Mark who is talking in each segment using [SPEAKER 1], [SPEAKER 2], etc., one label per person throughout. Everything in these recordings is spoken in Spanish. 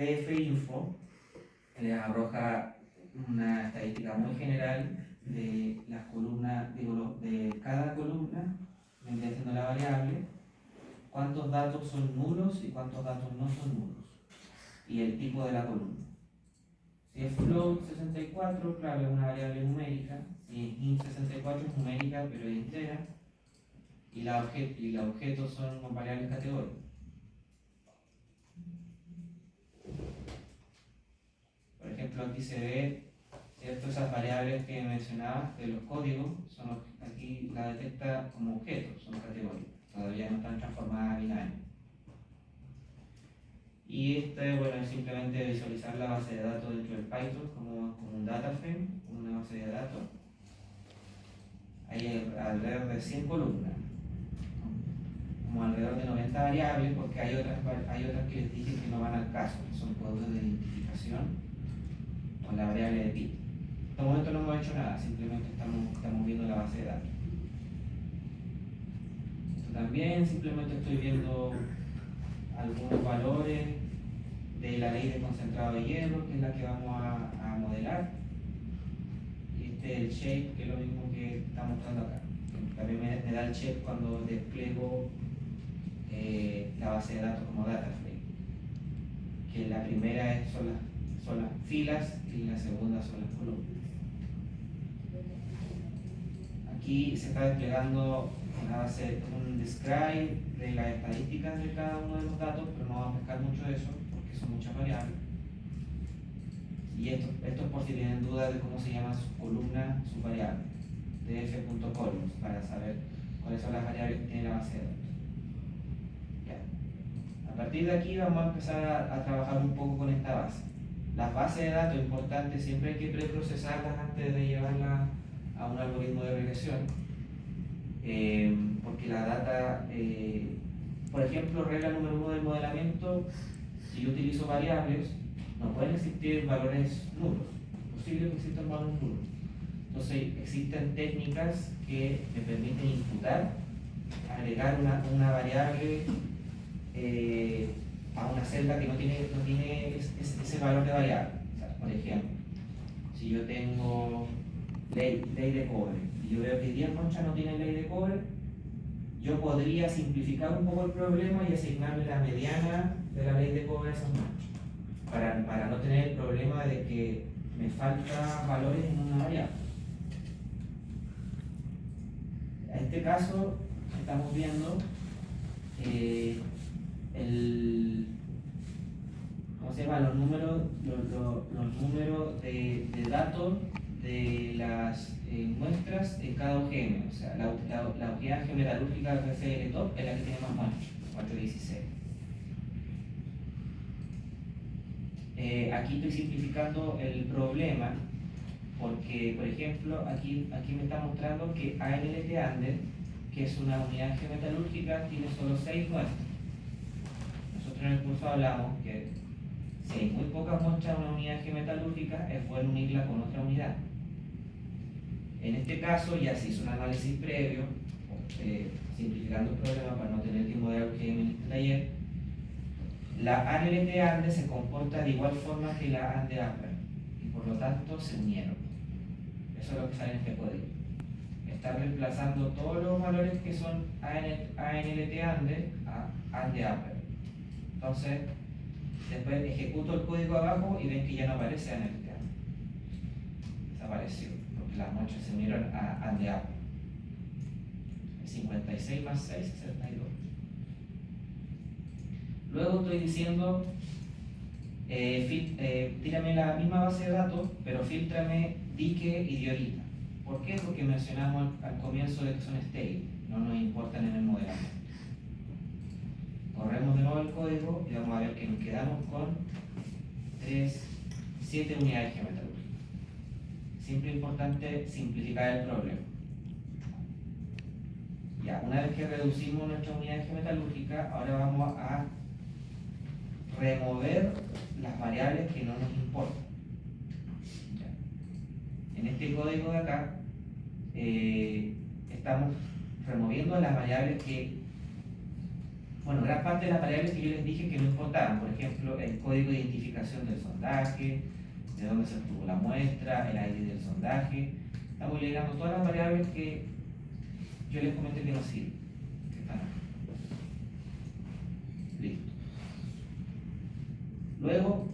[SPEAKER 1] Info les arroja una estadística muy general de las columnas, de cada columna, vendría siendo la variable, cuántos datos son nulos y cuántos datos no son nulos, y el tipo de la columna. Si es float 64, claro, es una variable numérica. Si es int 64 es numérica, pero es entera. Y los objetos son variables categóricas. Por ejemplo, aquí se ve, ¿cierto? Esas variables que mencionaba de los códigos, aquí la detecta como objetos, son categóricas. Todavía no están transformadas a binario. Y bueno, es simplemente visualizar la base de datos dentro del Python como un data frame, una base de datos. Hay alrededor de 100 columnas, como alrededor de 90 variables, porque hay otras que les dije que no van al caso, que son códigos de identificación con la variable de pi. Hasta el momento no hemos hecho nada, simplemente estamos viendo la base de datos. Esto también, simplemente estoy viendo algunos valores de la ley de concentrado de hierro, que es la que vamos a modelar. Y este es el shape, que es lo mismo que está mostrando acá. También me da el shape cuando despliego la base de datos como data frame. Que la primera son las filas y la segunda son las columnas. Aquí se está desplegando un describe de las estadísticas de cada uno de los datos, pero no vamos a pescar mucho de eso porque son muchas variables. Y esto es por si tienen dudas de cómo se llama su columna, su variable, df.columns, para saber cuáles son las variables que tiene la base de datos. Ya. A partir de aquí vamos a empezar a trabajar un poco con esta base. Las bases de datos importantes siempre hay que preprocesarlas antes de llevarlas a un algoritmo de regresión, porque la data, por ejemplo, regla número 1 del modelamiento, si yo utilizo variables, no pueden existir valores nulos, es posible que existan valores nulos. Entonces existen técnicas que me permiten imputar, agregar una variable a una celda que no tiene ese valor de variable. O sea, por ejemplo, si yo tengo ley de cobre y yo veo que 10 manchas no tienen ley de cobre, yo podría simplificar un poco el problema y asignarle la mediana de la ley de cobre a esas manchas, para no tener el problema de que me falta valores en una variable. En este caso estamos viendo los números de datos de las muestras en cada UGM. O sea, la unidad geometalúrgica PFL top es la que tiene más muestras, 416. Aquí estoy simplificando el problema porque, por ejemplo, aquí me está mostrando que ANLT Ande, que es una unidad geometalúrgica, tiene solo 6 muestras. Nosotros en el curso hablamos que si hay muy pocas muestras en una unidad geometalúrgica, es bueno unirla con otra unidad. En este caso ya se hizo un análisis previo, simplificando el problema para no tener que modelar UGM en este taller. La ANLT Ande se comporta de igual forma que la Ande Upper y por lo tanto se unieron. Eso es lo que sale en este código. Está reemplazando todos los valores que son ANLT Ande a Ande Upper. Entonces, después ejecuto el código abajo y ven que ya no aparece ANLT Ande. Desapareció, porque las muestras se unieron a Ande Upper. 56 más 6, 62. Luego estoy diciendo, tírame la misma base de datos, pero filtrame dique y diorita. ¿Por qué? Porque mencionamos al comienzo de que son stable, no nos importan en el modelamiento. Corremos de nuevo el código y vamos a ver que nos quedamos con 7 unidades geometálurgicas. Siempre importante simplificar el problema. Ya, una vez que reducimos nuestras unidades geometalúrgicas, ahora vamos a remover las variables que no nos importan. Ya. En este código de acá estamos removiendo las variables que Bueno, gran parte de las variables que yo les dije que no importaban, por ejemplo, el código de identificación del sondaje, de dónde se obtuvo la muestra, el ID del sondaje. Estamos llegando todas las variables que yo les comenté que no sirven, que están aquí. Listo. Luego,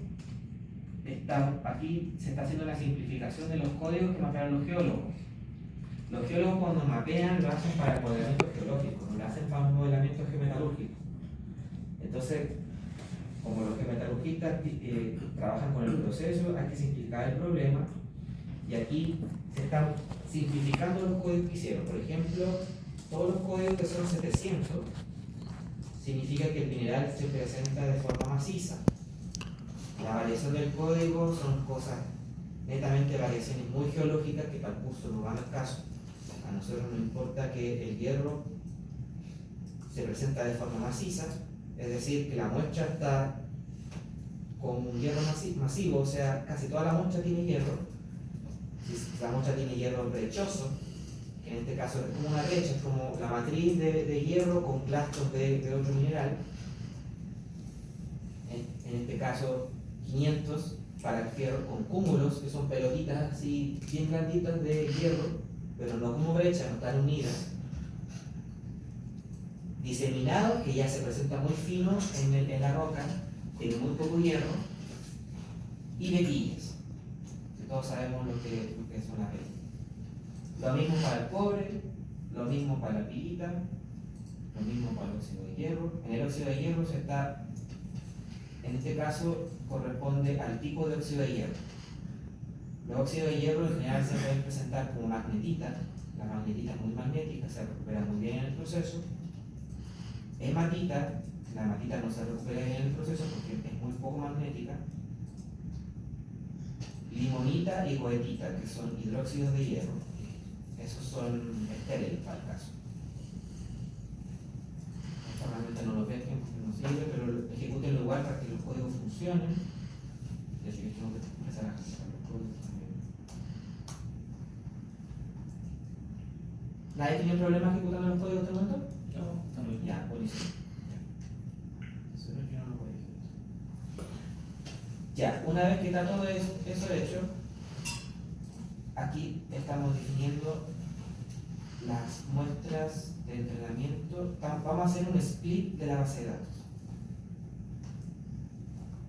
[SPEAKER 1] aquí se está haciendo la simplificación de los códigos que mapearon los geólogos. Los geólogos cuando mapean lo hacen para el modelamiento geológico, no lo hacen para un modelamiento geometalúrgico. Entonces, como los geometalurgistas trabajan con el proceso, hay que simplificar el problema y aquí se están simplificando los códigos que hicieron. Por ejemplo, todos los códigos que son 700 significa que el mineral se presenta de forma maciza. La variación del código son cosas netamente variaciones muy geológicas que para el curso no van al caso. A nosotros nos importa que el hierro se presenta de forma maciza, es decir, que la muestra está con un hierro masivo, o sea, casi toda la muestra tiene hierro. Si la muestra tiene hierro brechoso, que en este caso es como una brecha, es como la matriz de hierro con clastos de otro mineral. En este caso, 500 para el fierro con cúmulos, que son pelotitas así bien granditas de hierro, pero no como brecha, no están unidas. Diseminado, que ya se presenta muy fino en la roca, tiene muy poco hierro, y vetillas, que todos sabemos lo que son las vetillas. Lo mismo para el cobre, lo mismo para la pirita, lo mismo para el óxido de hierro. En el óxido de hierro se está, en este caso corresponde al tipo de óxido de hierro. Los óxidos de hierro en general se pueden presentar como magnetita, la magnetita es muy magnética, se recupera muy bien en el proceso. Hematita, la hematita no se recupera bien en el proceso porque es muy poco magnética. Limonita y goetita, que son hidróxidos de hierro, esos son estériles para el caso. Esta herramienta no lo pesquen porque no sirve, pero ejecútenlo igual para que los códigos funcionen. De hecho, yo tengo que empezar a ejecutar los códigos también. ¿Nadie tiene problema ejecutando los códigos de momento?
[SPEAKER 2] No, está muy bien.
[SPEAKER 1] Ya, buenísimo. Yo no lo voy a hacer. Ya, una vez que está todo eso hecho, aquí estamos definiendo las muestras de entrenamiento. Vamos a hacer un split de la base de datos.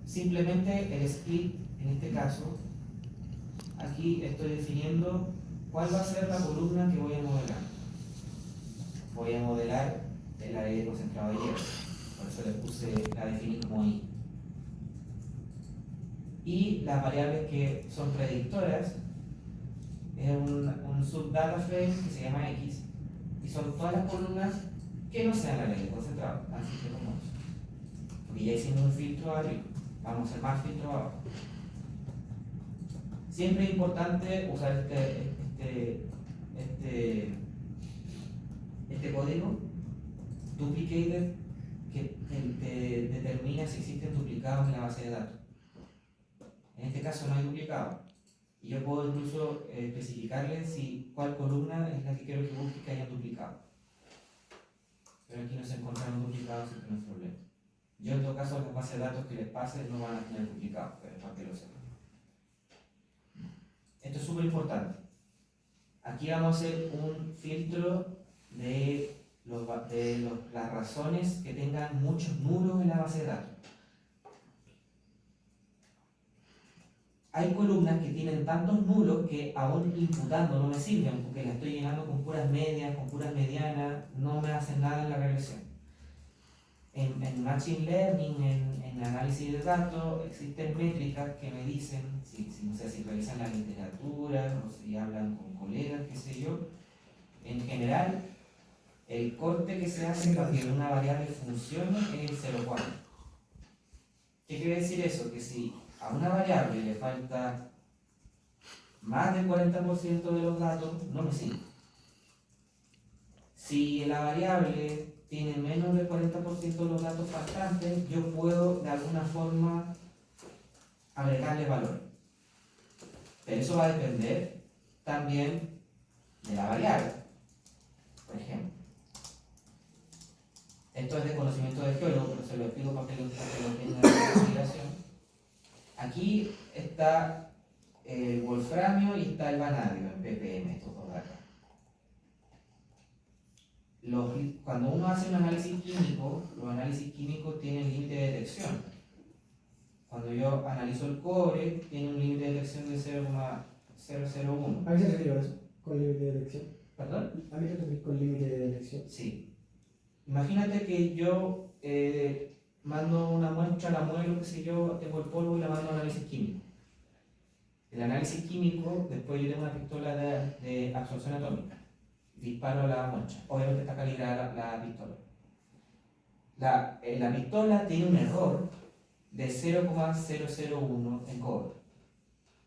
[SPEAKER 1] Simplemente el split, en este caso, aquí estoy definiendo cuál va a ser la columna que voy a modelar. Voy a modelar el área de concentrado de hierro, por eso la definí como I. Y las variables que son predictoras es un subdata frame que se llama X, y son todas las columnas que no sean la ley de concentrado, así que como eso. Porque ya hicimos un filtro arriba, vamos a hacer más filtro abajo. Siempre es importante usar este código duplicated que determina si existen duplicados en la base de datos. En este caso no hay duplicado. Y yo puedo incluso especificarle cuál columna es la que quiero que busque que haya duplicado. Pero aquí no se encontraron duplicados, así que no es problema. Yo en todo caso las bases de datos que les pase no van a tener duplicados, pero para que lo sepan. Esto es súper importante. Aquí vamos a hacer un filtro de las razones que tengan muchos nulos en la base de datos. Hay columnas que tienen tantos nulos que aún imputando no me sirven porque las estoy llenando con puras medias, con puras medianas, no me hacen nada en la regresión. En Machine Learning, en análisis de datos, existen métricas que me dicen, no sé, si revisan la literatura o si hablan con colegas, qué sé yo, en general, el corte que se hace para que una variable funcione es el 0,4. ¿Qué quiere decir eso? Que si a una variable le falta más del 40% de los datos, no me sirve. Si la variable tiene menos del 40% de los datos faltantes, yo puedo de alguna forma agregarle valor. Pero eso va a depender también de la variable. Por ejemplo, Esto es de conocimiento de geólogo, pero se lo explico para que lo tengan en consideración. Aquí está el wolframio y está el vanadio en ppm, estos dos de acá. Cuando uno hace un análisis químico, los análisis químicos tienen límite de detección. Cuando yo analizo el cobre, tiene un límite de detección de 0,001.
[SPEAKER 2] ¿A qué se refiere eso? ¿Con límite de detección?
[SPEAKER 1] ¿Perdón?
[SPEAKER 2] ¿A qué se refiere con límite de detección?
[SPEAKER 1] Sí. Imagínate que yo mando una muestra, la muelo, qué sé yo, tengo el polvo y la mando a análisis químico. El análisis químico, después yo tengo una pistola de absorción atómica. Disparo la muestra. Obviamente está calibrada la pistola. La pistola tiene un error de 0,001 en cobre.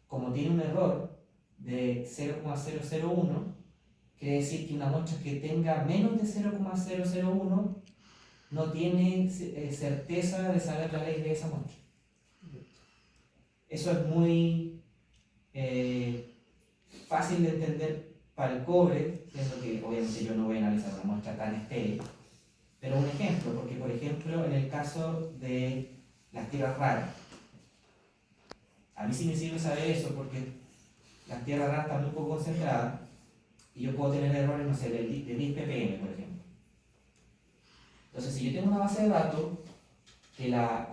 [SPEAKER 1] Como tiene un error de 0,001, quiere decir que una muestra que tenga menos de 0,001 no tiene certeza de saber la ley de esa muestra. Eso es muy fácil de entender para el cobre, siendo que obviamente yo no voy a analizar una muestra tan estéril. Pero un ejemplo, porque por ejemplo en el caso de las tierras raras, a mí sí me sirve saber eso porque las tierras raras están muy poco concentradas y yo puedo tener errores, no sé, de 10 ppm, por ejemplo. Entonces, si yo tengo una base de datos que la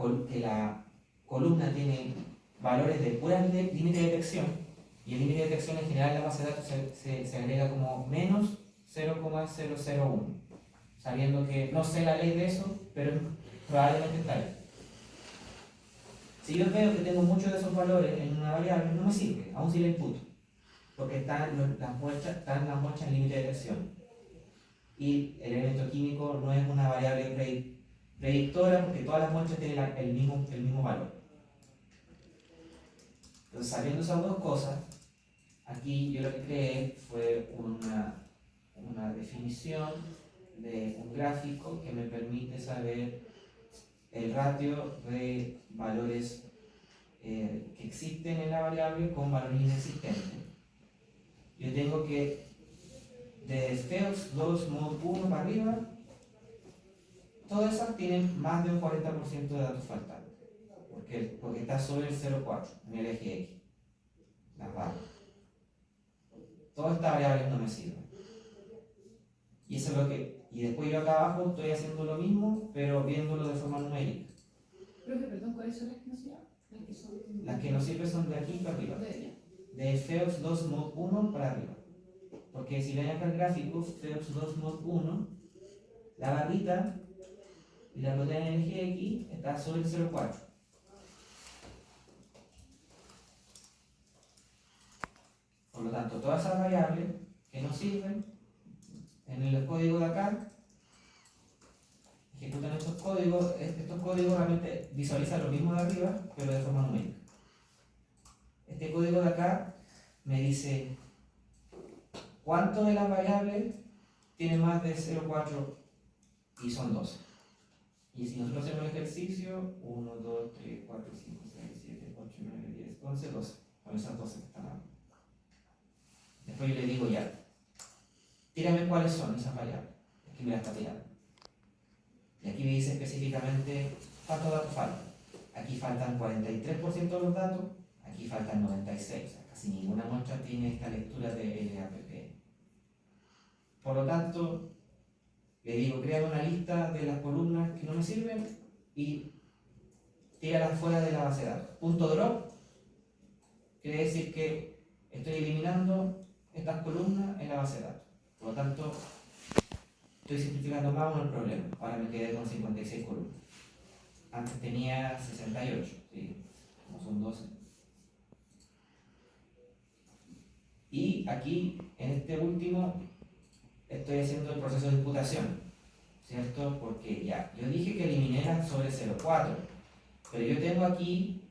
[SPEAKER 1] columna tiene valores de pura límite de detección, y el límite de detección en general en la base de datos se agrega como menos 0,001, sabiendo que no sé la ley de eso, pero probablemente está ahí. Si yo veo que tengo muchos de esos valores en una variable, no me sirve, aún si la imputo, porque están las muestras en límite de detección. Y el elemento químico no es una variable predictora porque todas las muestras tienen el mismo valor. Entonces, sabiendo esas dos cosas, aquí yo lo que creé fue una definición de un gráfico que me permite saber el ratio de valores que existen en la variable con valores inexistentes. Yo tengo que de FEOX 2 mod 1 para arriba, todas esas tienen más de un 40% de datos faltantes, porque está sobre el 0,4 en el eje X, las barras. Todas estas variables no me sirven. Y eso es lo que. Y después yo acá abajo estoy haciendo lo mismo, pero viéndolo de forma numérica.
[SPEAKER 3] Profe, perdón, ¿cuáles son las que no sirven?
[SPEAKER 1] Las que nos sirven son de aquí para arriba. De FEOX 2 mod 1 para arriba. Porque si ven acá el gráfico, FEOX 2 mod 1, la barrita y la proteína en el eje X está sobre el 0,4. Por lo tanto, todas esas variables que nos sirven en el código de acá ejecutan estos códigos realmente visualizan lo mismo de arriba, pero de forma numérica. Este código de acá me dice cuánto de las variables tiene más de 0,4 y son 12. Y si nosotros hacemos el ejercicio, 1, 2, 3, 4, 5, 6, 7, 8, 9, 10, 11, 12. Con esas 12 que están ahí. Después yo le digo ya, tírame cuáles son esas variables. Aquí me las está tirando. Y aquí me dice específicamente cuántos datos faltan. Aquí faltan 43% de los datos, aquí faltan 96%. O sea, casi ninguna muestra tiene esta lectura de LAPP. Por lo tanto, le digo, crea una lista de las columnas que no me sirven y tíralas fuera de la base de datos. Punto drop quiere decir que estoy eliminando estas columnas en la base de datos. Por lo tanto, estoy simplificando más aún el problema. Ahora me quedé con 56 columnas. Antes tenía 68, ¿sí? Como son 12. Y aquí, en este último, estoy haciendo el proceso de imputación, ¿cierto? Porque ya, yo dije que eliminé las sobre 0,4, pero yo tengo aquí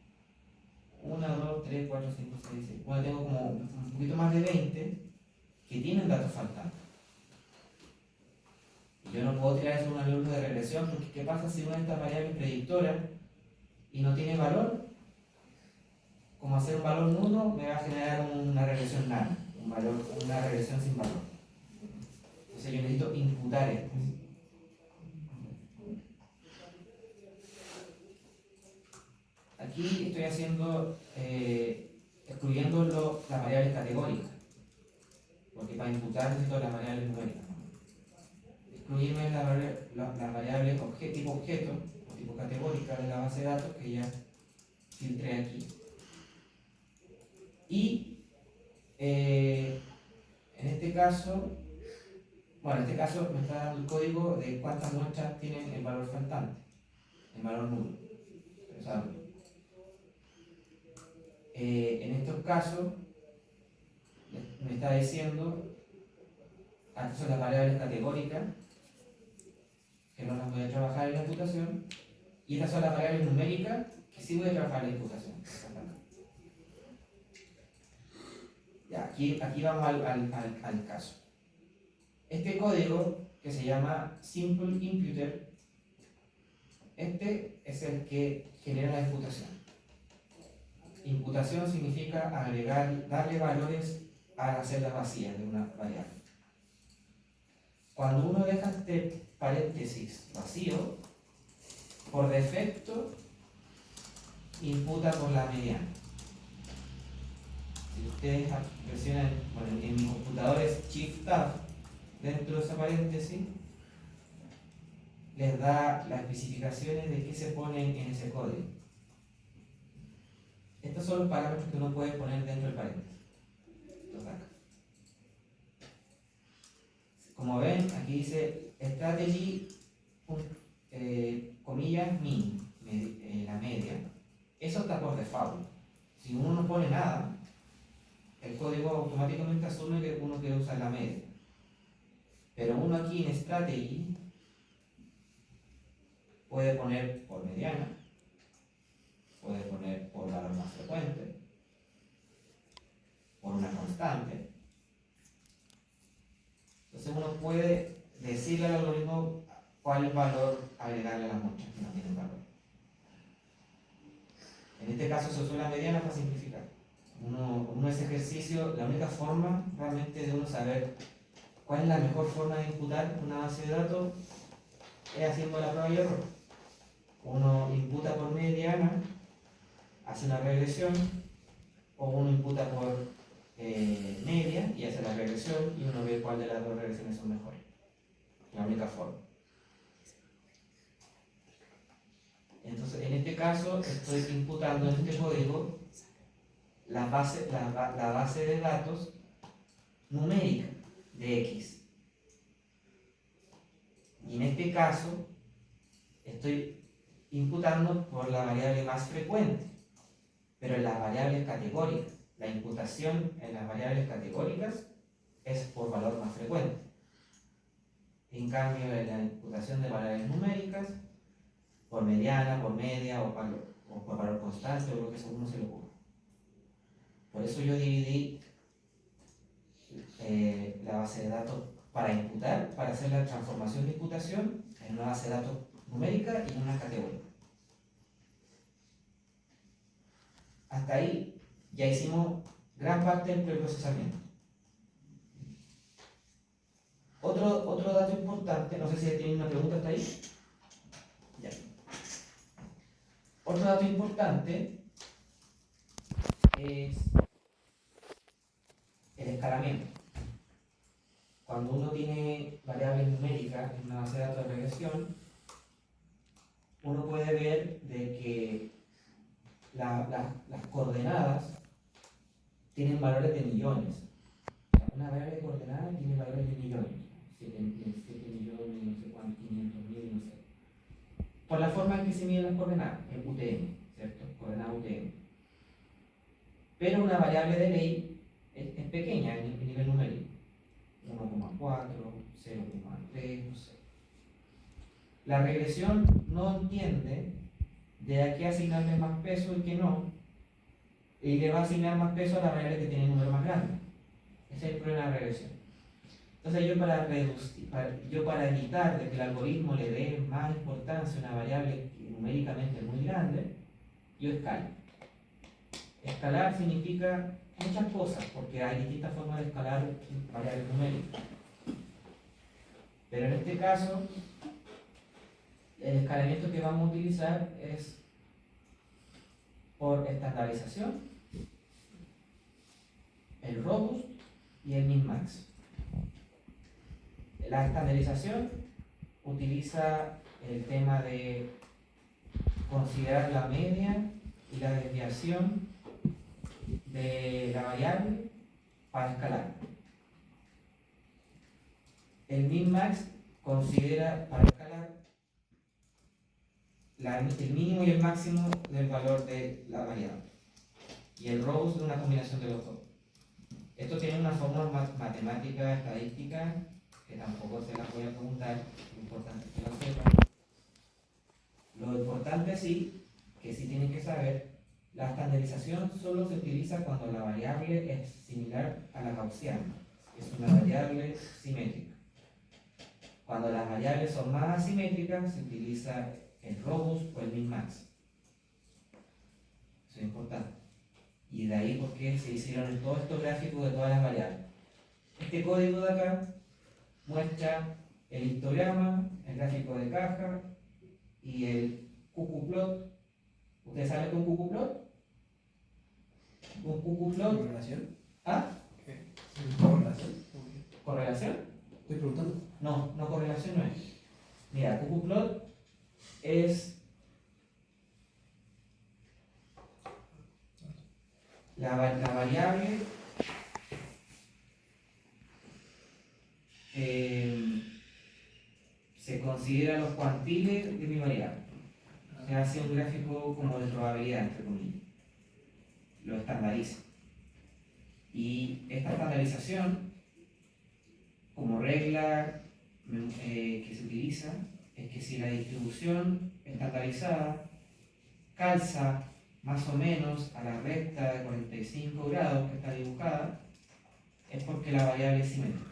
[SPEAKER 1] 1, 2, 3, 4, 5, 6, 7. Bueno, tengo como un poquito más de 20 que tienen datos faltantes. Y yo no puedo tirar eso en un algoritmo de regresión, porque ¿qué pasa si una de estas variables es predictora y no tiene valor? Como hacer un valor nulo me va a generar una regresión nada, una regresión sin valor. Entonces yo necesito imputar esto. aquí estoy haciendo, excluyendo las variables categóricas, porque para imputar necesito las variables numéricas. Excluirme la variable tipo objeto, o tipo categórica de la base de datos que ya filtré aquí. Y en este caso, bueno, en este caso me está dando el código de cuántas muestras tienen el valor faltante, el valor nulo. En estos casos, me está diciendo, estas son las variables categóricas, que no las voy a trabajar en la imputación, y estas son las variables numéricas, que sí voy a trabajar en la imputación. Ya, aquí vamos al caso. Este código, que se llama Simple Imputer, este es el que genera la imputación. Imputación significa agregar, darle valores a las celdas vacías de una variable. Cuando uno deja este paréntesis vacío, por defecto imputa por la mediana. Si ustedes presionan, bueno, en mi computador es Shift Tab, dentro de ese paréntesis les da las especificaciones de qué se ponen en ese código. Estos son los parámetros que uno puede poner dentro del paréntesis. Entonces, acá. Como ven, aquí dice strategy, comillas, min, la media. Eso está por default. Si uno no pone nada, el código automáticamente asume que uno quiere usar la media. Pero uno aquí en strategy puede poner por mediana, puede poner por valor más frecuente, por una constante. Entonces uno puede decirle al algoritmo cuál valor agregarle a las muestras que no tienen valor. En este caso se usó la mediana para simplificar. Uno ese ejercicio, la única forma realmente de uno saber cuál es la mejor forma de imputar una base de datos es haciendo la prueba y error. Uno imputa por mediana, hace una regresión, o uno imputa por media y hace la regresión y uno ve cuál de las dos regresiones son mejores. La única forma. Entonces, en este caso, estoy imputando en este código la base de datos numérica de X. Y en este caso, estoy imputando por la variable más frecuente, pero en las variables categóricas. La imputación en las variables categóricas es por valor más frecuente. En cambio, en la imputación de variables numéricas, por mediana, por media o por valor constante o lo que uno se le ocurra. Por eso yo dividí la base de datos para imputar, para hacer la transformación de imputación en una base de datos numérica y en una categoría. Hasta ahí ya hicimos gran parte del preprocesamiento. Otro dato importante, no sé si tienen una pregunta hasta ahí. Ya. Otro dato importante es el escalamiento. Cuando uno tiene variables numéricas en una base de datos de regresión, uno puede ver de que las coordenadas tienen valores de millones. Una variable de coordenadas tiene valores de millones. 7 millones, no sé cuántos, 500.000, no sé. Por la forma en que se miden las coordenadas, en UTM, ¿cierto? Coordenada UTM. Pero una variable de ley es pequeña en nivel numérico. 1,4, 0,3, no sé. La regresión no entiende de a qué asignarle más peso y qué no, y le va a asignar más peso a la variable que tiene un número más grande. Ese es el problema de la regresión. Entonces yo para evitar de que el algoritmo le dé más importancia a una variable que numéricamente es muy grande, yo escalo. Escalar significa muchas cosas, porque hay distintas formas de escalar variables numéricas. Pero en este caso, el escalamiento que vamos a utilizar es por estandarización, el robust y el min-max. La estandarización utiliza el tema de considerar la media y la desviación de la variable para escalar. El min-max considera para escalar el mínimo y el máximo del valor de la variable. Y el robust es una combinación de los dos. Esto tiene una fórmula matemática, estadística, que tampoco se las voy a preguntar, lo importante es que lo sepan. Lo importante sí, que sí tienen que saber, la estandarización solo se utiliza cuando la variable es similar a la gaussiana, es una variable simétrica. Cuando las variables son más asimétricas, se utiliza el robust o el min-max. Eso es importante. Y de ahí porque se hicieron todos estos gráficos de todas las variables. Este código de acá muestra el histograma, el gráfico de caja y el QQplot. ¿Ustedes saben qué es un QQplot? Un QQplot.
[SPEAKER 4] ¿Correlación?
[SPEAKER 1] ¿Ah?
[SPEAKER 4] ¿Qué? ¿Correlación?
[SPEAKER 1] ¿Correlación?
[SPEAKER 4] Estoy preguntando.
[SPEAKER 1] No, correlación no es. Mira, QQplot es la variable se considera los cuantiles de mi variable. Se hace un gráfico como de probabilidad, entre comillas. Lo estandariza. Y esta estandarización, como regla que se utiliza, es que si la distribución estandarizada calza más o menos a la recta de 45 grados que está dibujada, es porque la variable es simétrica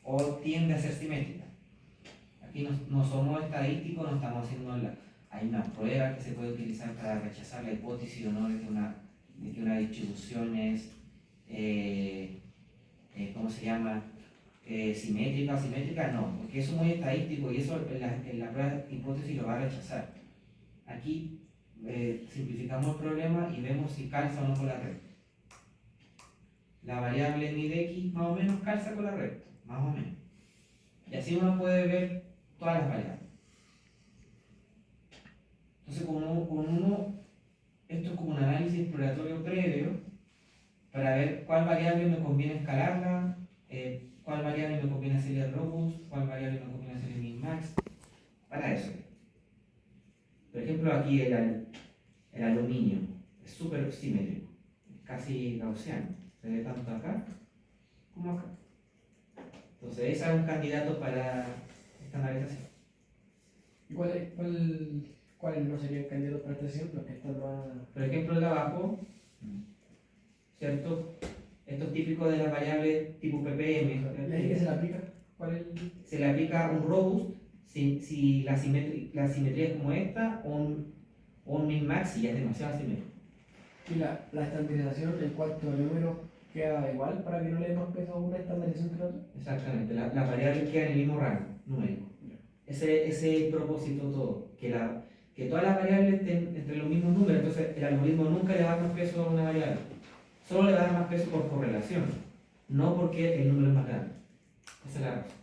[SPEAKER 1] o tiende a ser simétrica. Aquí no somos estadísticos, no estamos haciendo hay una prueba que se puede utilizar para rechazar la hipótesis o no de que una distribución es, ¿cómo se llama? Simétrica o asimétrica, no, porque eso es muy estadístico y eso en la prueba de hipótesis lo va a rechazar. Aquí simplificamos el problema y vemos si calza o no con la recta. La variable mid x más o menos calza con la recta, más o menos. Y así uno puede ver todas las variables. Entonces, esto es como un análisis exploratorio previo para ver cuál variable me conviene escalarla, cuál variable me conviene hacer el robust, cuál variable me conviene hacer el min-max. Para eso. Por ejemplo, aquí el aluminio es súper simétrico, es casi gaussiano. Se ve tanto acá como acá. Entonces, ese es un candidato para estandarización.
[SPEAKER 4] ¿Y cuál no sería el candidato para este ejemplo? Que están más...
[SPEAKER 1] Por ejemplo, el de abajo, ¿cierto? Esto es típico de las variables tipo ppm.
[SPEAKER 4] ¿Y ahí qué se le aplica? ¿Cuál es el...?
[SPEAKER 1] Se le aplica un robust si la simetría es como esta, o un min-max si ya es demasiado simétrico.
[SPEAKER 4] ¿Y la estandarización, el cuarto número, queda igual para que no le dé más peso a una estandarización que a la otra?
[SPEAKER 1] Exactamente, las variables quedan en el mismo rango numérico. Ese es el propósito todo, que todas las variables estén entre los mismos números. Entonces el algoritmo nunca le va a dar más peso a una variable, solo le va a dar más peso por correlación, no porque el número es más grande. Esa es la razón.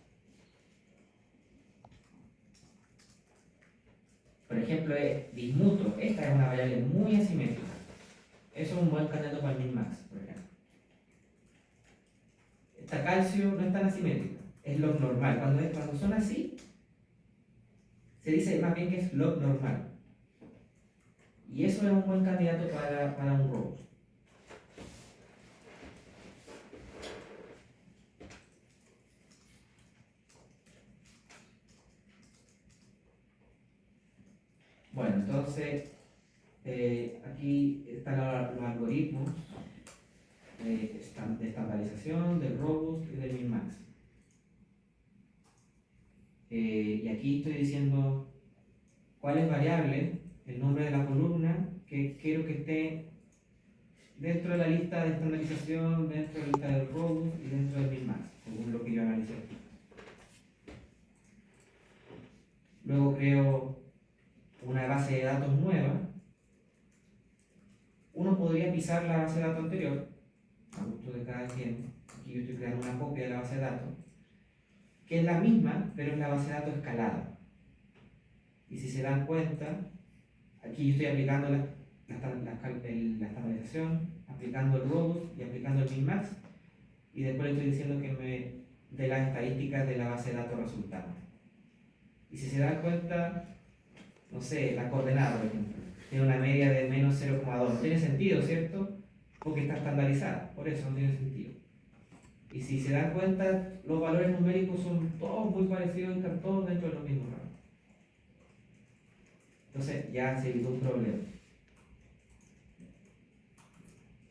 [SPEAKER 1] Por ejemplo, bismuto, esta es una variable muy asimétrica. Eso es un buen candidato para el min-max, por ejemplo. Esta calcio no es tan asimétrica, es log normal. Cuando son así, se dice más bien que es log normal. Y eso es un buen candidato para un robust. Bueno, entonces aquí están los algoritmos de estandarización, del robust y del min-max. Y aquí estoy diciendo cuál es variable, el nombre de la columna que quiero que esté dentro de la lista de estandarización, dentro de la lista del robust y dentro del min-max, según lo que yo analicé aquí. Luego creo una base de datos nueva uno podría pisar la base de datos anterior, a gusto de cada quien. Aquí yo estoy creando una copia de la base de datos, que es la misma, pero es la base de datos escalada. Y si se dan cuenta, aquí yo estoy aplicando la estandarización, aplicando el robust y aplicando el min-max, y después le estoy diciendo que me dé las estadísticas de la base de datos resultante. Y si se dan cuenta, no sé, la coordenada, por ejemplo, tiene una media de menos 0,2. No tiene sentido, ¿cierto? Porque está estandarizada, por eso no tiene sentido. Y si se dan cuenta, los valores numéricos son todos muy parecidos, están todos dentro de los mismos rangos. Entonces ya se evitó un problema.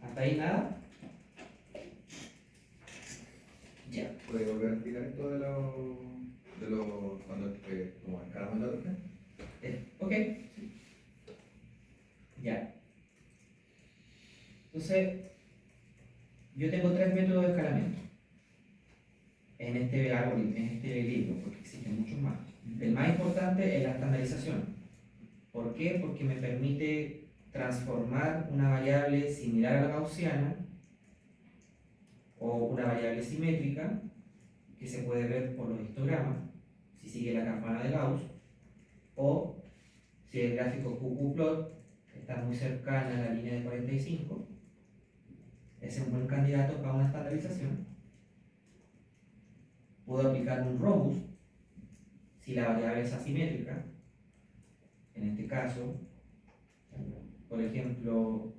[SPEAKER 1] ¿Hasta ahí nada? Ya.
[SPEAKER 5] ¿Puedes volver a explicar esto de los cuando como escalamos la otra?
[SPEAKER 1] Ok. Ya. Entonces, yo tengo 3 métodos de escalamiento en este algoritmo, en este libro, porque existen muchos más. El más importante es la estandarización. ¿Por qué? Porque me permite transformar una variable similar a la gaussiana o una variable simétrica que se puede ver por los histogramas, si sigue la campana de Gauss, o si el gráfico QQ-plot está muy cercana a la línea de 45, es un buen candidato para una estandarización. Puedo aplicar un robust si la variable es asimétrica. En este caso, por ejemplo,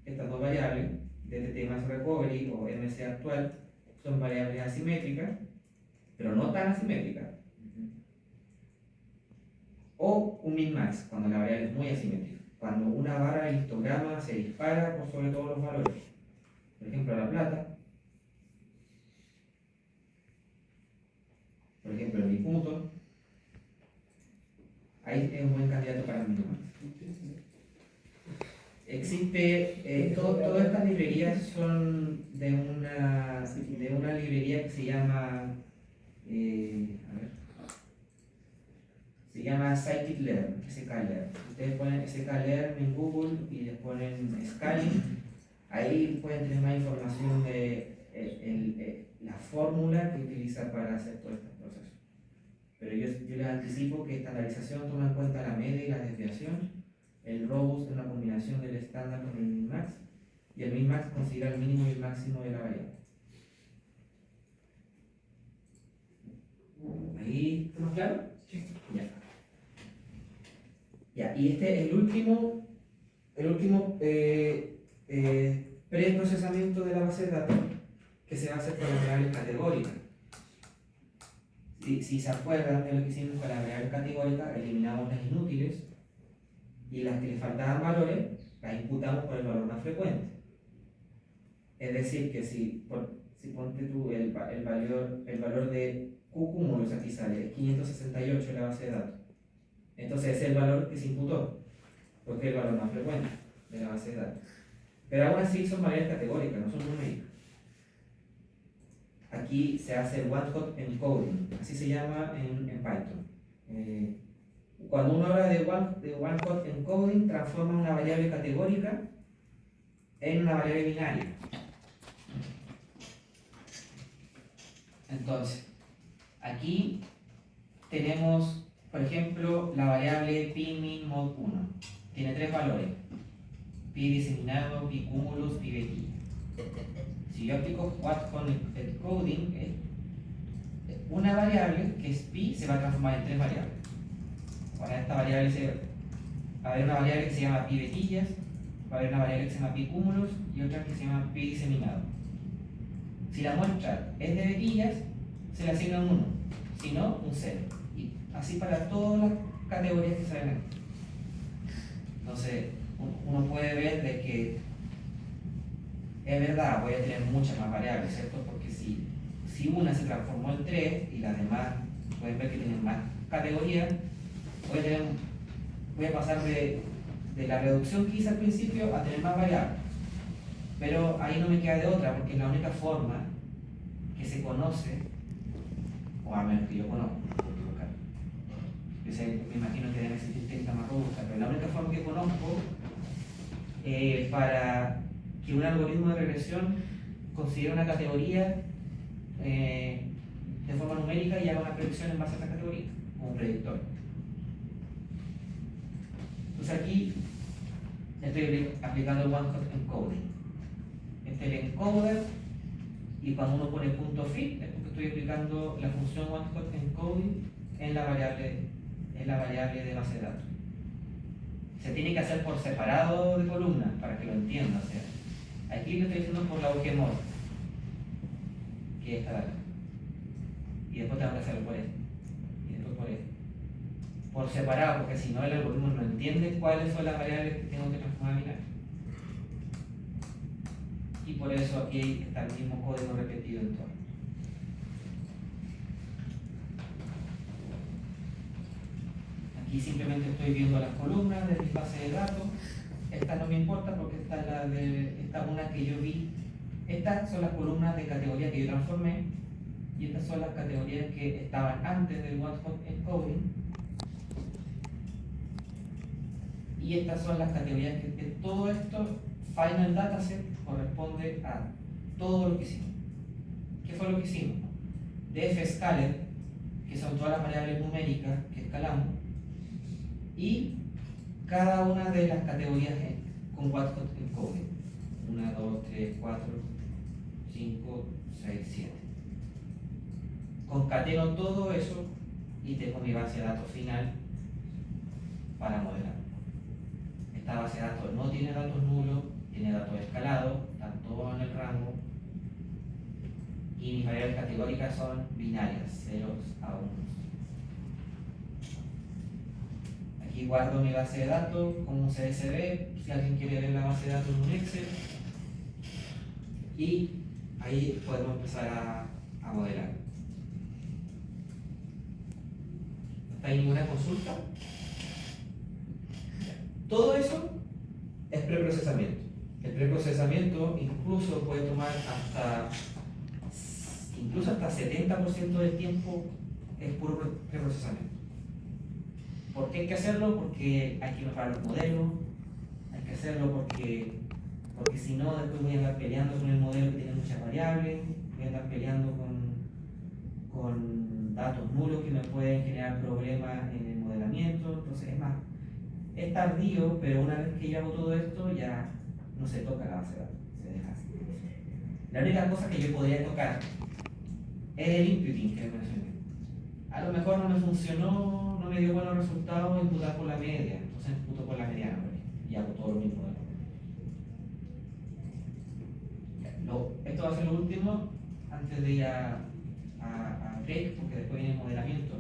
[SPEAKER 1] estas dos variables, DTT más recovery o MC actual, son variables asimétricas, pero no tan asimétricas. O un min-max, cuando la variable es muy asimétrica. Cuando una barra del histograma se dispara por sobre todos los valores. Por ejemplo, la plata. Por ejemplo, el bipunto. Ahí es un buen candidato para el min-max. Existe, todas estas librerías son de una librería que se llama, se llama scikit-learn, sklearn. Ustedes ponen sklearn en Google y les ponen scaling. Ahí pueden tener más información de la fórmula que utilizar para hacer todos estos procesos. Pero yo les anticipo que estandarización toma en cuenta la media y la desviación. El robust es una combinación del estándar con el min-max, y el min-max considera el mínimo y el máximo de la variable. ¿Ahí estamos claros? Sí. Ya, y este es el último preprocesamiento de la base de datos, que se va a hacer con las variables categóricas. Si se acuerdan de lo que hicimos con las variables categóricas, eliminamos las inútiles y las que le faltaban valores las imputamos por el valor más frecuente. Es decir, que si ponte tú el valor de Q cúmulos, aquí sale, es 568 en la base de datos. Entonces ese es el valor que se imputó, porque es el valor más frecuente de la base de datos. Pero aún así son variables categóricas, no son numéricas. Aquí se hace one-hot encoding, así se llama en Python. Cuando uno habla de one-hot encoding, transforma una variable categórica en una variable binaria. Entonces, aquí tenemos, por ejemplo, la variable pi_min_mod1. Tiene 3 valores: pi diseminado, pi cúmulos, pi vetilla. Si yo aplico one-hot encoding, una variable que es pi se va a transformar en 3 variables. Para esta variable va a haber una variable que se llama pi vetillas, va a haber una variable que se llama pi cúmulos y otra que se llama pi diseminado. Si la muestra es de vetillas, se le asigna un 1, si no, un 0. Y así para todas las categorías que salen aquí. Entonces, uno puede ver de que es verdad, voy a tener muchas más variables, ¿cierto? Porque si una se transformó en 3 y las demás pueden ver que tienen más categorías, voy a pasar de la reducción que hice al principio a tener más variables. Pero ahí no me queda de otra, porque es la única forma que se conoce, o al menos que yo conozco, me imagino que deben existir técnicas más robustas, pero la única forma que conozco para que un algoritmo de regresión considere una categoría de forma numérica y haga una predicción en base a esa categoría, como un predictor. Entonces aquí estoy aplicando el one-hot encoding. Este es el encoder, y cuando uno pone punto .fit es porque estoy aplicando la función one-hot encoding en la variable de base de datos. Se tiene que hacer por separado de columnas para que lo entienda. O sea, aquí lo estoy haciendo por la UGMOD, que es esta de acá. Y después tengo que hacerlo por esto. Y después por esto. Por separado, porque si no el algoritmo no entiende cuáles son las variables que tengo que transformar a binario. Y por eso aquí está el mismo código repetido en todo. Aquí simplemente estoy viendo las columnas de mi base de datos. Esta no me importa porque esta es una que yo vi. Estas son las columnas de categoría que yo transformé, y estas son las categorías que estaban antes del one-hot encoding. Y estas son las categorías que todo esto, final dataset, corresponde a todo lo que hicimos. ¿Qué fue lo que hicimos? dfscaler, que son todas las variables numéricas que escalamos, y cada una de las categorías con one-hot encoding. 1, 2, 3, 4, 5, 6, 7. Concateno todo eso y tengo mi base de datos final para modelar. Esta base de datos no tiene datos nulos, tiene datos escalados, están todos en el rango, y mis variables categóricas son binarias, ceros a unos. Aquí guardo mi base de datos como un CSV, si alguien quiere ver la base de datos en un Excel, y ahí podemos empezar a modelar. ¿No hay ninguna consulta? Todo eso es preprocesamiento. El preprocesamiento incluso puede tomar hasta 70% del tiempo, es puro preprocesamiento. ¿Por qué hay que hacerlo? Porque hay que mejorar los modelos, hay que hacerlo porque si no después voy a andar peleando con el modelo que tiene muchas variables, voy a andar peleando con datos nulos que me pueden generar problemas en el modelamiento. Entonces es tardío, pero una vez que yo hago todo esto ya no se toca la base de datos, se deja así. La única cosa que yo podría tocar es el imputing que mencioné. A lo mejor no me funcionó, no me dio buenos resultados, imputar por la media, entonces imputo por la mediana y hago todo lo mismo. Esto va a ser lo último antes de ir a break, porque después viene el modelamiento.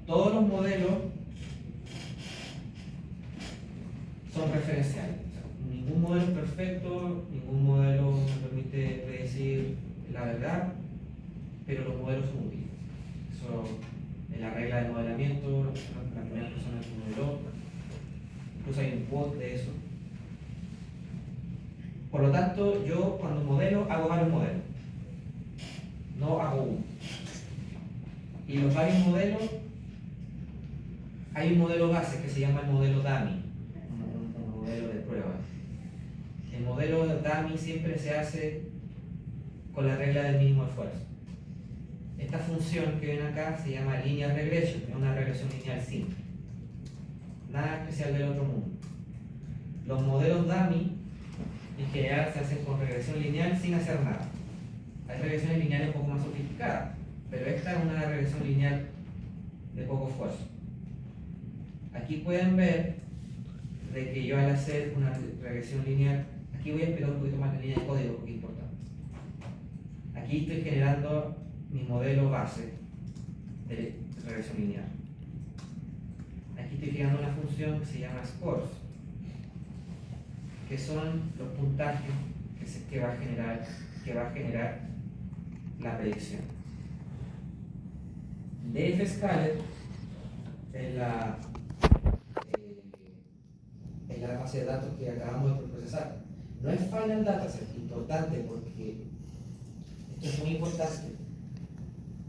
[SPEAKER 1] Todos los modelos son referenciales. O sea, ningún modelo es perfecto, ningún modelo me permite predecir la verdad, pero los modelos son útiles. Eso es la regla de modelamiento, la primera persona que modeló, incluso hay un quote de eso. Por lo tanto, yo cuando modelo hago varios modelos, no hago uno. Y los varios modelos, hay un modelo base que se llama el modelo dummy, un modelo de prueba. El modelo dummy siempre se hace con la regla del mínimo esfuerzo. Esta función que ven acá se llama linear regression, es una regresión lineal simple. Nada especial del otro mundo. Los modelos dummy en general se hacen con regresión lineal sin hacer nada. Hay regresiones lineales un poco más sofisticadas, pero esta es una regresión lineal de poco esfuerzo. Aquí pueden ver de que yo al hacer una regresión lineal, aquí voy a explicar un poquito más la línea de código porque es importante. Aquí estoy generando mi modelo base de regresión lineal. Aquí estoy generando una función que se llama scores, que son los puntajes que va a generar la predicción. dfscaler es la base de datos que acabamos de procesar. No es final dataset, importante porque esto es muy importante.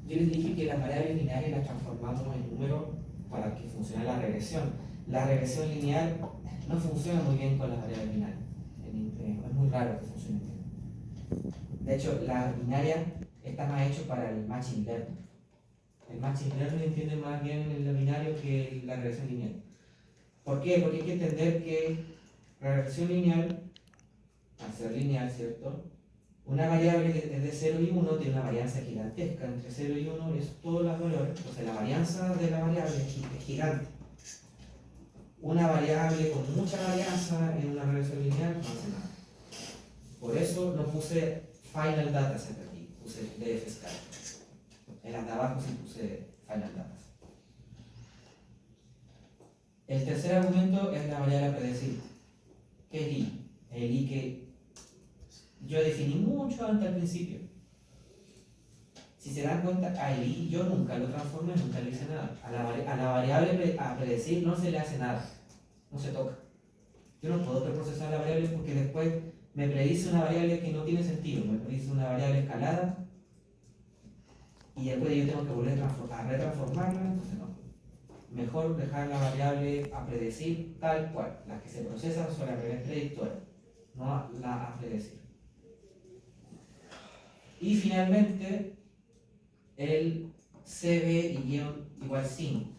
[SPEAKER 1] yo les dije que las variables lineales las transformamos en números para que funcione la regresión. La regresión lineal no funciona muy bien con las variables lineales. Es muy raro que funcione bien. De hecho, la binaria está más hecho para el machine learning. El machine learning entiende más bien el binario que la regresión lineal. ¿Por qué? Porque hay que entender que la regresión lineal, al ser lineal, ¿cierto? Una variable que es de 0 y 1 tiene una varianza gigantesca. Entre 0 y 1 es todos los valores. Entonces la varianza de la variable es gigante. Una variable con mucha varianza en una regresión lineal no hace nada. Por eso no puse final dataset aquí, puse dfscar. En las de abajo sí puse final dataset. El tercer argumento es la variable a predecir. ¿Qué es i? El i que yo definí mucho antes al principio. Si se dan cuenta, a el i yo nunca lo transformé, nunca le hice nada. A la variable a predecir no se le hace nada, no se toca. Yo no puedo preprocesar la variable porque después me predice una variable que no tiene sentido, me predice una variable escalada y después yo tengo que volver a retransformarla, entonces no. Mejor dejar la variable a predecir tal cual. Las que se procesan son las variables predictoras, no la a predecir. Y finalmente, el CB y guión igual 5.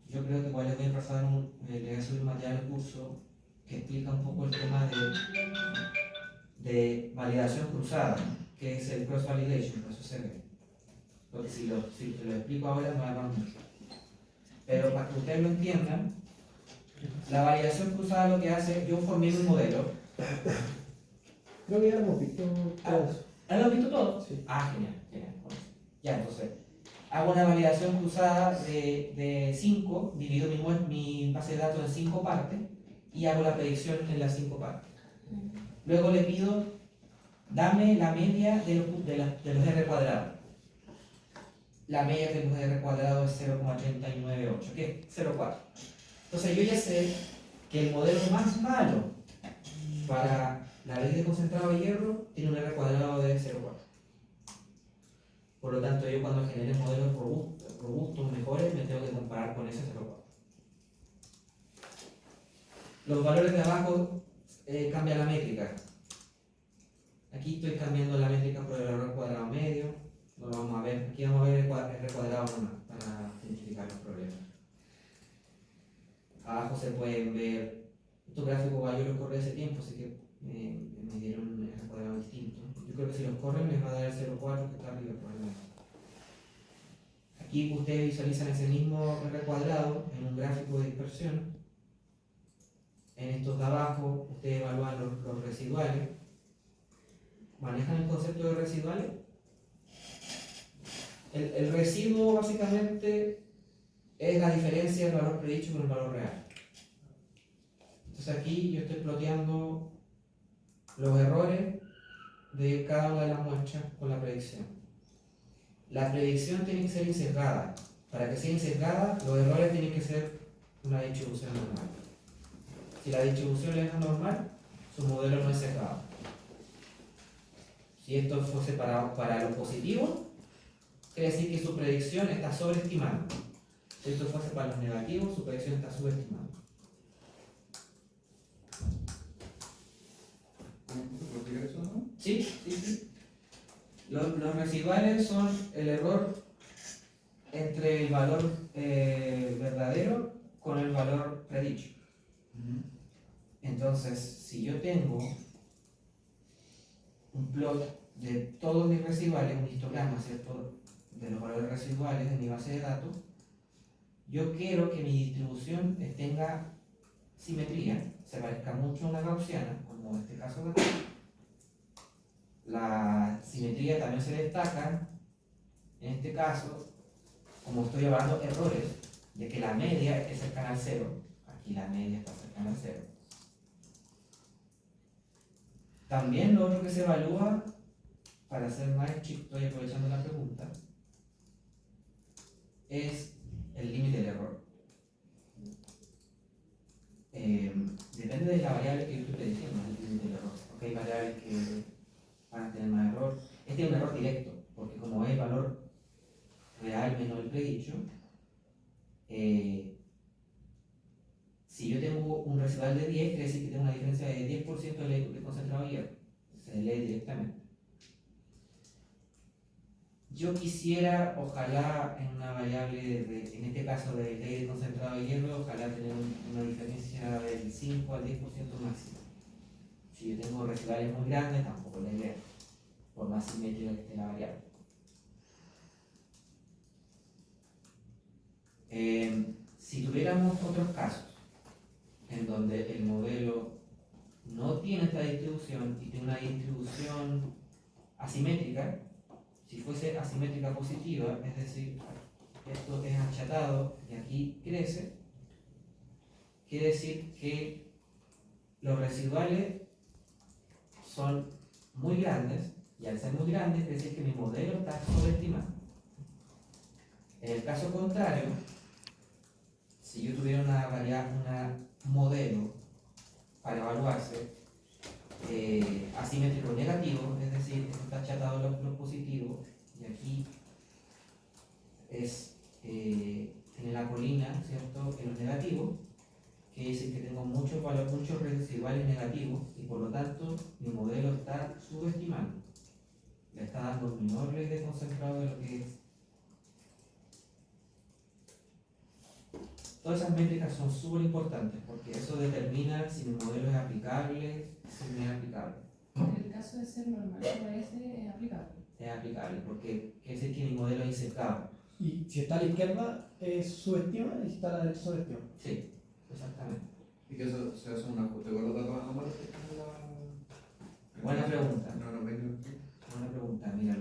[SPEAKER 1] Yo creo que igual les voy a pasar le voy a subir un material al curso que explica un poco el tema de validación cruzada, que es el cross validation, por eso CB. Porque si te lo explico ahora no va a dar mucho. Pero para que ustedes lo entiendan, la validación cruzada lo que hace, yo formé un modelo.
[SPEAKER 2] Creo que ya lo hemos visto todo eso.
[SPEAKER 1] ¿Lo has visto todo?
[SPEAKER 2] Sí.
[SPEAKER 1] Genial, genial. Ya, entonces, hago una validación cruzada de 5, divido mi base de datos en 5 partes y hago la predicción en las 5 partes. Luego le pido, dame la media de los R cuadrados. La media de los R cuadrados es 0,398, que es 0,4. Entonces yo ya sé que el modelo más malo para la ley de concentrado de hierro tiene un R cuadrado de 0,4. Por lo tanto, yo cuando genere modelos robustos, mejores, me tengo que comparar con ese 0,4. Los valores de abajo cambian la métrica. Aquí estoy cambiando la métrica por el error cuadrado medio. No lo vamos a ver. Aquí vamos a ver el R cuadrado nomás para identificar los problemas. Abajo se pueden ver. Estos gráficos yo los corrí hace tiempo, así que me dieron un R cuadrado distinto. Yo creo que si los corren les va a dar el 0,4 que está arriba probablemente. Aquí ustedes visualizan ese mismo R cuadrado en un gráfico de dispersión. En estos de abajo ustedes evalúan los residuales. ¿Manejan el concepto de residuales? El residuo básicamente es la diferencia del valor predicho con el valor real. Entonces aquí yo estoy ploteando los errores de cada una de las muestras con la predicción. La predicción tiene que ser insesgada. Para que sea insesgada, los errores tienen que ser una distribución normal. Si la distribución es normal, su modelo no es sesgado. Si esto fuese para lo positivo, quiere decir que su predicción está sobreestimada. Si esto fuese para los negativos, su predicción está subestimada.
[SPEAKER 5] ¿Puedo explicar eso, no?
[SPEAKER 1] Sí. Los residuales son el error entre el valor verdadero con el valor predicho. Entonces, si yo tengo un plot de todos mis residuales, un histograma, ¿cierto?, de los valores residuales de mi base de datos, yo quiero que mi distribución tenga simetría, se parezca mucho a una gaussiana, como en este caso de aquí. La simetría también se destaca, en este caso, como estoy evaluando errores, de que la media esté cercana al 0. Aquí la media está cercana al 0. También lo otro que se evalúa, para ser más chico, estoy aprovechando la pregunta, es el límite del error. Depende de la variable que yo estoy prediciendo, el límite del error. Porque hay variables que van a tener más error. Este es un error directo, porque como es valor 10, quiere decir que tengo una diferencia de 10% de concentrado de hierro. Se lee directamente. Yo quisiera, ojalá, en una variable, en este caso de ley de concentrado de hierro, ojalá tener una diferencia del 5 al 10% máximo. Si yo tengo residuales muy grandes, tampoco la idea, por más simétrica que esté la variable. Si tuviéramos otros casos en donde el modelo no tiene esta distribución y tiene una distribución asimétrica, si fuese asimétrica positiva, es decir, esto es achatado y aquí crece, quiere decir que los residuales son muy grandes, y al ser muy grandes quiere decir que mi modelo está sobreestimado. En el caso contrario, si yo tuviera un modelo para evaluarse asimétrico negativo, es decir, esto está achatado los positivos, y aquí es en la colina, ¿cierto?, en los negativos, que dice que tengo muchos residuales negativos y por lo tanto mi modelo está subestimando, le está dando un menor ley de concentrado de lo que es. Todas esas métricas son súper importantes porque eso determina si mi modelo es aplicable, si no es aplicable.
[SPEAKER 3] En el caso de ser normal, parece aplicable.
[SPEAKER 1] Es aplicable porque quiere decir que mi modelo es insertable.
[SPEAKER 2] Y si está a la izquierda, es subestima, y si está a la derecha, subestima.
[SPEAKER 1] Sí, exactamente.
[SPEAKER 5] Y que eso se hace un ajuste con los datos anomales que están en la.
[SPEAKER 1] Buena pregunta.
[SPEAKER 5] No, no, venga.
[SPEAKER 1] Buena pregunta, mira,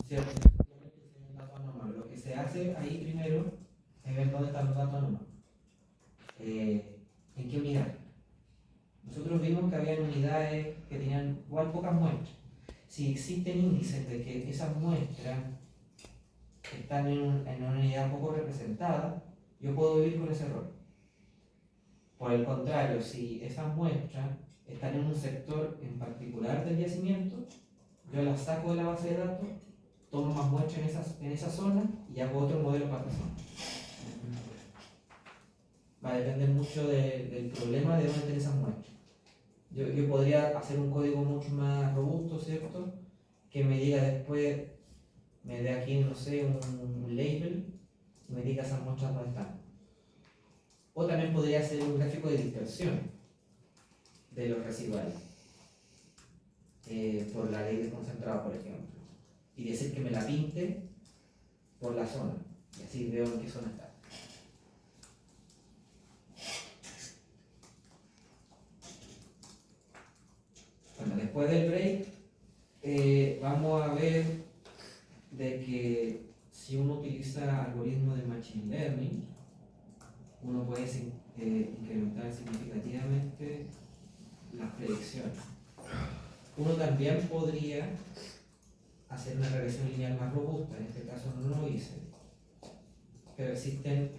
[SPEAKER 1] ¿cierto? Lo que se hace ahí primero es ver dónde están los datos anómalos. ¿En qué unidad? Nosotros vimos que había unidades que tenían igual pocas muestras. Si existen índices de que esas muestras están en una unidad poco representada, yo puedo vivir con ese error. Por el contrario, si esas muestras están en un sector en particular del yacimiento, yo las saco de la base de datos, tomo más muestras en esa zona y hago otro modelo para esa zona. Va a depender mucho del problema de dónde estén esas muestras. Yo podría hacer un código mucho más robusto, ¿cierto? Que me diga después, me dé aquí, no sé, un label y me diga esas muestras dónde están. O también podría hacer un gráfico de dispersión de los residuales por la ley de concentrado, por ejemplo, y decir que me la pinte por la zona y así veo en qué zona está. Bueno, después del break vamos a ver de que si uno utiliza algoritmos de machine learning, uno puede incrementar significativamente las predicciones. Uno también podría hacer una regresión lineal más robusta, en este caso no lo hice, pero existen,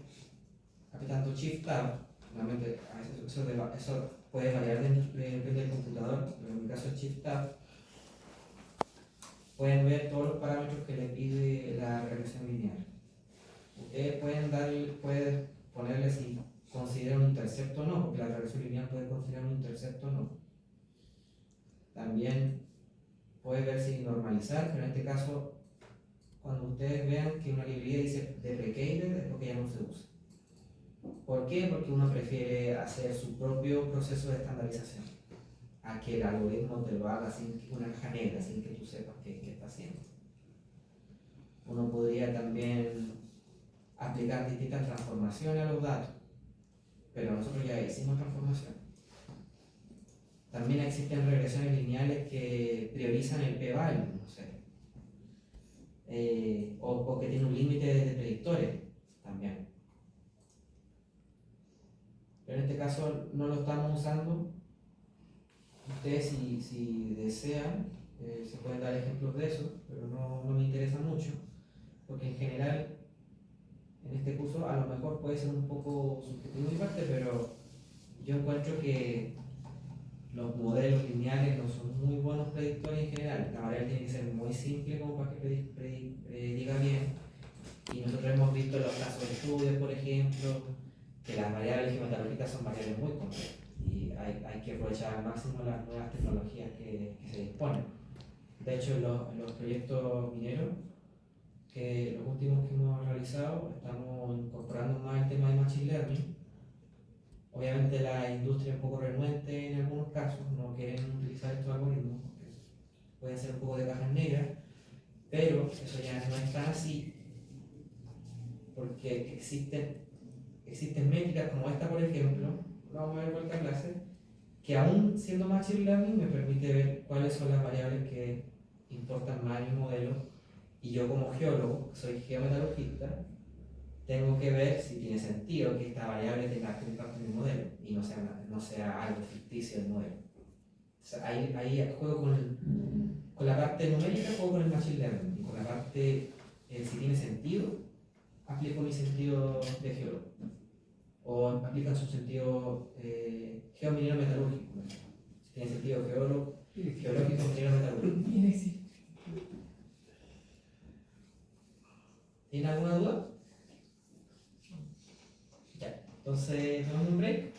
[SPEAKER 1] apretando Shift Tab, normalmente eso puede variar depende del computador, pero en mi caso es Shift Tab, pueden ver todos los parámetros que le pide la regresión lineal. Ustedes pueden ponerle si consideran un intercepto o no, porque la regresión lineal puede considerar un intercepto o no. También puede ver si normalizar, pero en este caso, cuando ustedes vean que una librería dice deprecated, es porque ya no se usa. ¿Por qué? Porque uno prefiere hacer su propio proceso de estandarización a que el algoritmo te lo haga sin una caja negra, sin que tú sepas qué está haciendo. Uno podría también aplicar distintas transformaciones a los datos, pero nosotros ya hicimos transformación. También existen regresiones lineales que priorizan el p-value, no sé, o que tienen un límite de predictores también. Pero en este caso no lo estamos usando. Ustedes si desean, se pueden dar ejemplos de eso, pero no me interesa mucho, porque en general en este curso a lo mejor puede ser un poco subjetivo de mi parte, pero yo encuentro que los modelos lineales no son muy buenos predictores en general. La variable tiene que ser muy simple como para que prediga bien. Y nosotros hemos visto en los casos de estudios, por ejemplo, que las variables geometalógicas son variables muy complejas. que aprovechar al máximo las nuevas tecnologías que se disponen. De hecho, en los proyectos mineros, que los últimos que hemos realizado, estamos incorporando más el tema de Machine Learning. Obviamente la industria es un poco renuente en algunos casos, no quieren utilizar estos algoritmos porque pueden ser un poco de cajas negras, pero eso ya no es tan así, porque existen métricas como esta, por ejemplo, lo vamos a ver vuelta a clase, que aún siendo Machine Learning me permite ver cuáles son las variables que importan más en mi modelo, y yo como geólogo, que soy geometalurgista, tengo que ver si tiene sentido que esta variable tenga alto impacto en mi modelo y no sea algo ficticio del modelo. O sea, ahí juego con la parte numérica, juego con el Machine Learning, y con la parte, si tiene sentido, aplico mi sentido de geólogo. O aplican su sentido geominero metalúrgico. Si tiene sentido geológico, minero metalúrgico. ¿Tienen alguna duda? Ya, entonces, ¿tenemos un break?